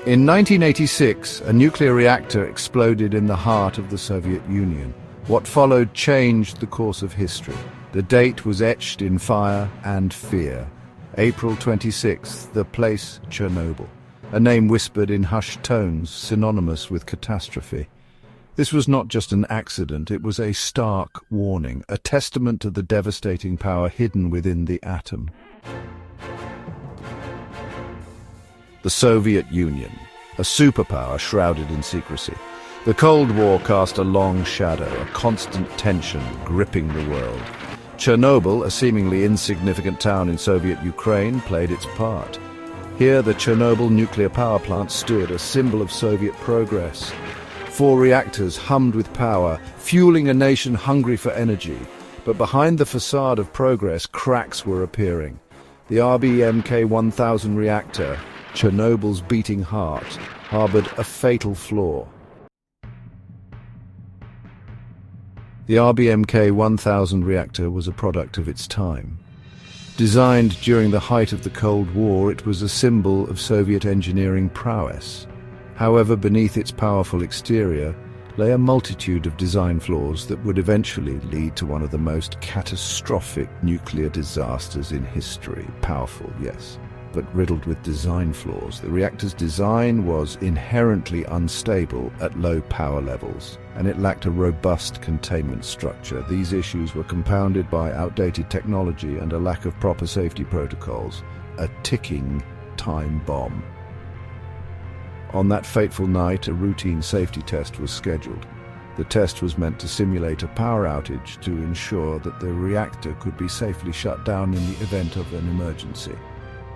In 1986, a nuclear reactor exploded in the heart of the Soviet Union. What followed changed the course of history. The date was etched in fire and fear. April 26th, the place Chernobyl, a name whispered in hushed tones, synonymous with catastrophe. This was not just an accident, it was a stark warning, a testament to the devastating power hidden within the atom. The Soviet Union, a superpower shrouded in secrecy. The Cold War cast a long shadow, a constant tension gripping the world. Chernobyl, a seemingly insignificant town in Soviet Ukraine, played its part. Here, the Chernobyl nuclear power plant stood, a symbol of Soviet progress. 4 reactors hummed with power, fueling a nation hungry for energy. But behind the facade of progress, cracks were appearing. The RBMK-1000 reactor, Chernobyl's beating heart, harbored a fatal flaw. The RBMK-1000 reactor was a product of its time. Designed during the height of the Cold War, it was a symbol of Soviet engineering prowess. However, beneath its powerful exterior lay a multitude of design flaws that would eventually lead to one of the most catastrophic nuclear disasters in history. Powerful, yes, but riddled with design flaws. The reactor's design was inherently unstable at low power levels, and it lacked a robust containment structure. These issues were compounded by outdated technology and a lack of proper safety protocols, a ticking time bomb. On that fateful night, a routine safety test was scheduled. The test was meant to simulate a power outage to ensure that the reactor could be safely shut down in the event of an emergency.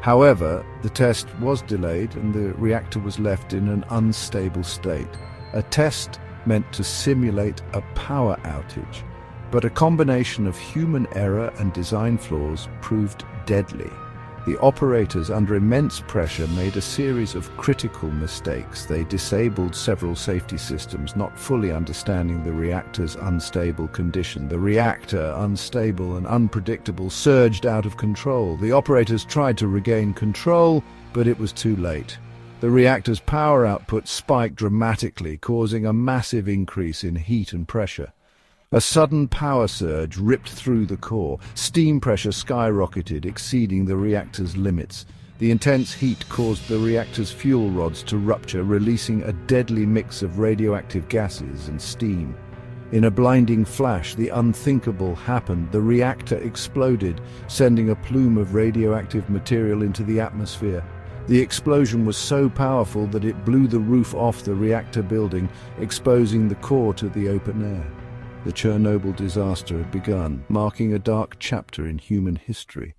However, the test was delayed and the reactor was left in an unstable state. A test meant to simulate a power outage, but a combination of human error and design flaws proved deadly. The operators, under immense pressure, made a series of critical mistakes. They disabled several safety systems, not fully understanding the reactor's unstable condition. The reactor, unstable and unpredictable, surged out of control. The operators tried to regain control, but it was too late. The reactor's power output spiked dramatically, causing a massive increase in heat and pressure. A sudden power surge ripped through the core. Steam pressure skyrocketed, exceeding the reactor's limits. The intense heat caused the reactor's fuel rods to rupture, releasing a deadly mix of radioactive gases and steam. In a blinding flash, the unthinkable happened. The reactor exploded, sending a plume of radioactive material into the atmosphere. The explosion was so powerful that it blew the roof off the reactor building, exposing the core to the open air. The Chernobyl disaster had begun, marking a dark chapter in human history.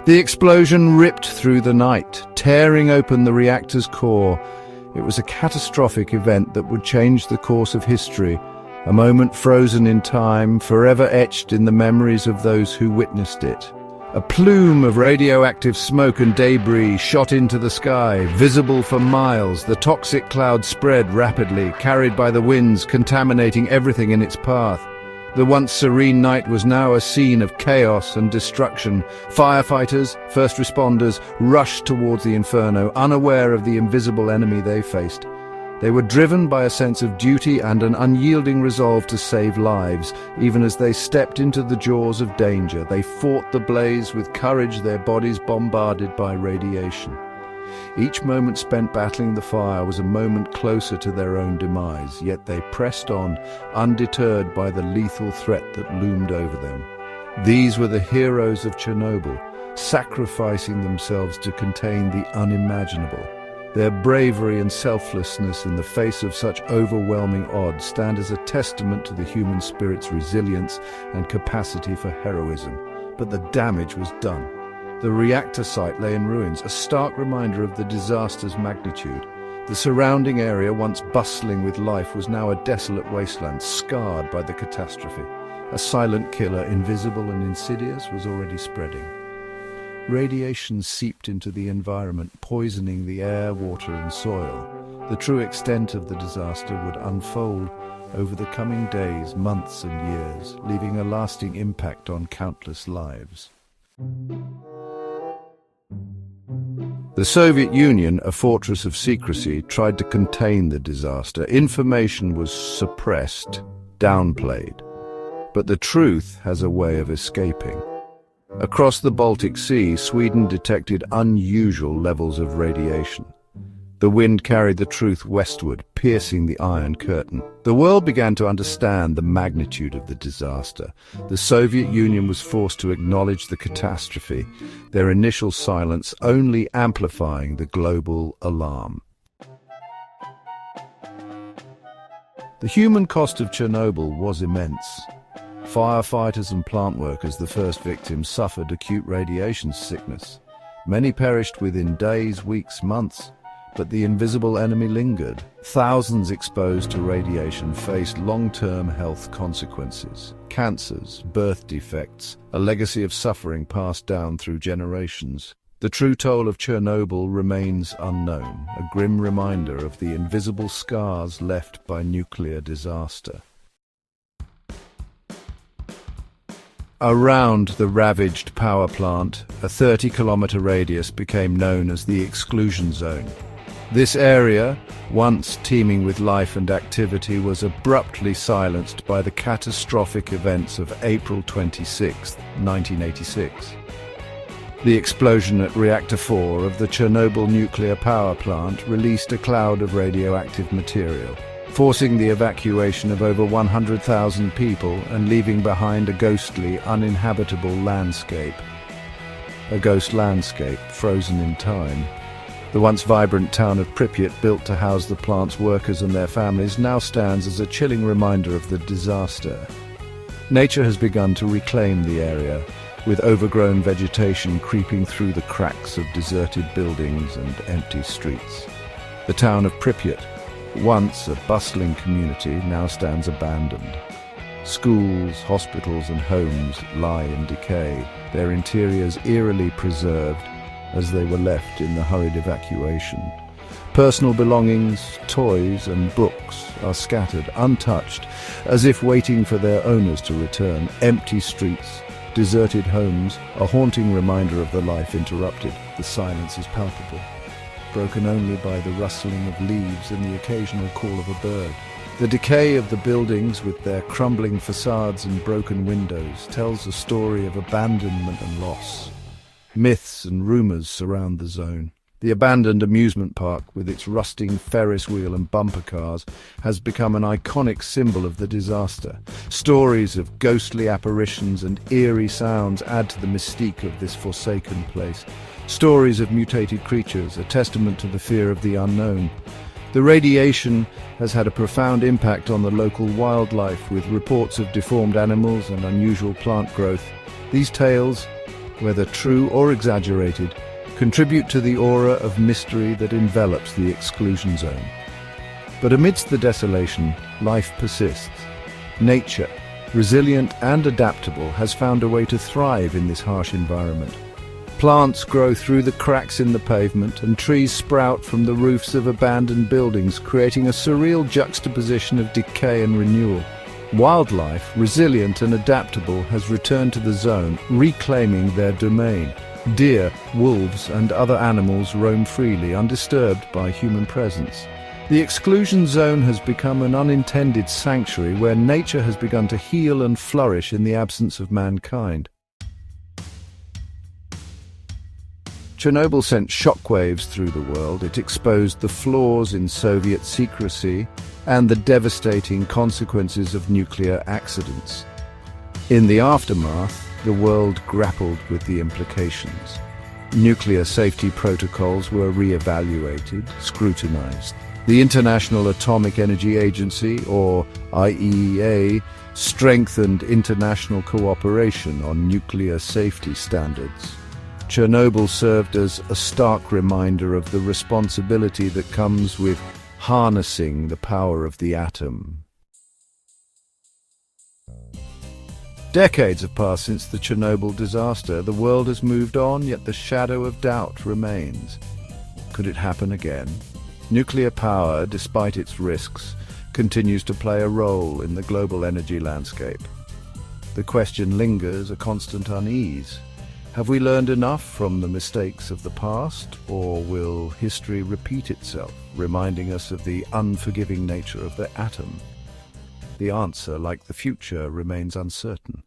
The explosion ripped through the night, tearing open the reactor's core. It was a catastrophic event that would change the course of history, a moment frozen in time, forever etched in the memories of those who witnessed it. A plume of radioactive smoke and debris shot into the sky, visible for miles. The toxic cloud spread rapidly, carried by the winds, contaminating everything in its path. The once serene night was now a scene of chaos and destruction. Firefighters, first responders, rushed towards the inferno, unaware of the invisible enemy they faced. They were driven by a sense of duty and an unyielding resolve to save lives. Even as they stepped into the jaws of danger, they fought the blaze with courage, their bodies bombarded by radiation. Each moment spent battling the fire was a moment closer to their own demise, yet they pressed on, undeterred by the lethal threat that loomed over them. These were the heroes of Chernobyl, sacrificing themselves to contain the unimaginable. Their bravery and selflessness in the face of such overwhelming odds stand as a testament to the human spirit's resilience and capacity for heroism. But the damage was done. The reactor site lay in ruins, a stark reminder of the disaster's magnitude. The surrounding area, once bustling with life, was now a desolate wasteland, scarred by the catastrophe. A silent killer, invisible and insidious, was already spreading. Radiation seeped into the environment, poisoning the air, water and soil. The true extent of the disaster would unfold over the coming days, months and years, leaving a lasting impact on countless lives. The Soviet Union, a fortress of secrecy, tried to contain the disaster. Information was suppressed, downplayed. But the truth has a way of escaping. Across the Baltic Sea, Sweden detected unusual levels of radiation. The wind carried the truth westward, piercing the Iron Curtain. The world began to understand the magnitude of the disaster. The Soviet Union was forced to acknowledge the catastrophe, their initial silence only amplifying the global alarm. The human cost of Chernobyl was immense. Firefighters and plant workers, the first victims, suffered acute radiation sickness. Many perished within days, weeks, months. But the invisible enemy lingered. Thousands exposed to radiation faced long-term health consequences. Cancers, birth defects, a legacy of suffering passed down through generations. The true toll of Chernobyl remains unknown, a grim reminder of the invisible scars left by nuclear disaster. Around the ravaged power plant, a 30-kilometer radius became known as the exclusion zone. This area, once teeming with life and activity, was abruptly silenced by the catastrophic events of April 26, 1986. The explosion at Reactor 4 of the Chernobyl nuclear power plant released a cloud of radioactive material, forcing the evacuation of over 100,000 people and leaving behind a ghostly, uninhabitable landscape. A ghost landscape frozen in time. The once vibrant town of Pripyat, built to house the plant's workers and their families, now stands as a chilling reminder of the disaster. Nature has begun to reclaim the area, with overgrown vegetation creeping through the cracks of deserted buildings and empty streets. The town of Pripyat, once a bustling community, now stands abandoned. Schools, hospitals and homes lie in decay, their interiors eerily preserved as they were left in the hurried evacuation. Personal belongings, toys and books are scattered, untouched, as if waiting for their owners to return. Empty streets, deserted homes, a haunting reminder of the life interrupted. The silence is palpable, broken only by the rustling of leaves and the occasional call of a bird. The decay of the buildings, with their crumbling facades and broken windows, tells a story of abandonment and loss. Myths and rumors surround the zone. The abandoned amusement park, with its rusting Ferris wheel and bumper cars, has become an iconic symbol of the disaster. Stories of ghostly apparitions and eerie sounds add to the mystique of this forsaken place. Stories of mutated creatures, a testament to the fear of the unknown. The radiation has had a profound impact on the local wildlife, with reports of deformed animals and unusual plant growth. These tales, whether true or exaggerated, contribute to the aura of mystery that envelops the exclusion zone. But amidst the desolation, life persists. Nature, resilient and adaptable, has found a way to thrive in this harsh environment. Plants grow through the cracks in the pavement, and trees sprout from the roofs of abandoned buildings, creating a surreal juxtaposition of decay and renewal. Wildlife, resilient and adaptable, has returned to the zone, reclaiming their domain. Deer, wolves and other animals roam freely, undisturbed by human presence. The exclusion zone has become an unintended sanctuary where nature has begun to heal and flourish in the absence of mankind. Chernobyl sent shockwaves through the world. It exposed the flaws in Soviet secrecy and the devastating consequences of nuclear accidents. In the aftermath, the world grappled with the implications. Nuclear safety protocols were re-evaluated, scrutinized. The International Atomic Energy Agency, or IAEA, strengthened international cooperation on nuclear safety standards. Chernobyl served as a stark reminder of the responsibility that comes with harnessing the power of the atom. Decades have passed since the Chernobyl disaster. The world has moved on, yet the shadow of doubt remains. Could it happen again? Nuclear power, despite its risks, continues to play a role in the global energy landscape. The question lingers, a constant unease. Have we learned enough from the mistakes of the past, or will history repeat itself, reminding us of the unforgiving nature of the atom? The answer, like the future, remains uncertain.